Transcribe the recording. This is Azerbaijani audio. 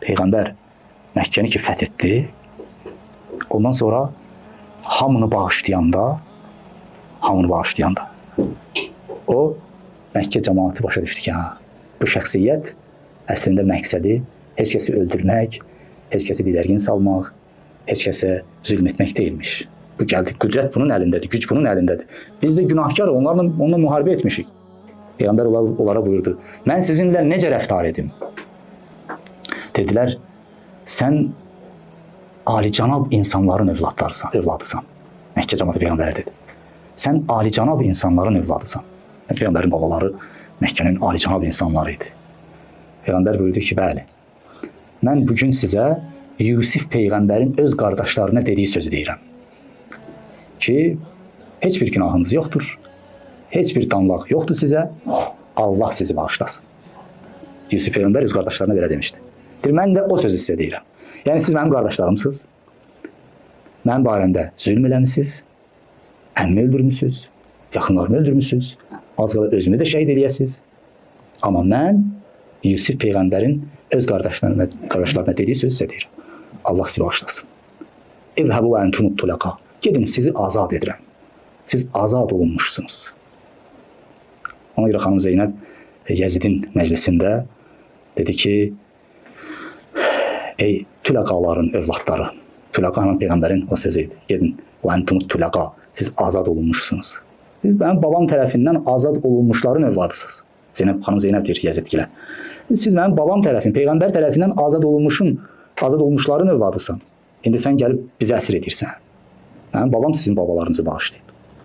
Peyğəmbər Məkkəni ki fəth etdi, ondan sonra hamını bağışlayanda, o Məkkə cəmaatı başa düşdü ki, bu şəxsiyyət əslində məqsədi heç kəsi öldürmək, heç kəsi didərgin salmaq, heç kəsə zülm etmək deyilmiş. Bu gəldi, qüdrət bunun əlindədir, güc bunun əlindədir. Biz də günahkar onunla müharibə etmişik. Peyğəmbər onlara buyurdu, mən sizinlə necə rəftar edim? Dedilər, sən alicənab insanların övladısan. Məkkə cəmaatı Peyğəmbərə dedi. Sən alicənab insanların övladısan. Peyğəmbərin babaları Məkkənin alicənab insanları idi. Peyğəmbər buyurdu ki, bəli, mən bugün sizə Yusif Peyğəmbərin öz qardaşlarına dediyi sözü deyirəm. Ki, heç bir günahınız yoxdur, heç bir danlaq yoxdur sizə, Allah sizi bağışlasın. Yusif Peyğəmbər öz qardaşlarına belə demişdi. Mən də o sözü sizə deyirəm. Yəni, siz mənim qardaşlarımsınız, mənim barəmdə zülm eləmişsiniz, əmmimi öldürmüşsünüz, yaxınlarımı öldürmüşsünüz, az qala özümü də şəhid eləyəsiniz. Amma mən Yusif Peyğəmbərin öz qardaşlarına dediyi sözü sizə deyirəm. Allah sizi bağışlasın. İzhəbu və entumut tulaqa. Gedin, sizi azad edirəm. Siz azad olunmuşsunuz. Ona görə xanım Zeynəb Yəzidin məclisində dedi ki, ey tülaqaların övladları, tülaqa həmən Peyğəmbərin o sözü idi. Gedin, və entumut tulaqa, siz azad olunmuşsunuz. Siz mənim babam tərəfindən azad olunmuşların övladısınız. Xanım Zeynəb deyir Yəzidgilə. Siz mənim babam tərəfindən, Peyğəmbər tərəfindən azad olunmuşların övladısan. İndi sən gəlib bizi əsir edirsən. Mənim babam sizin babalarınızı bağışlayır.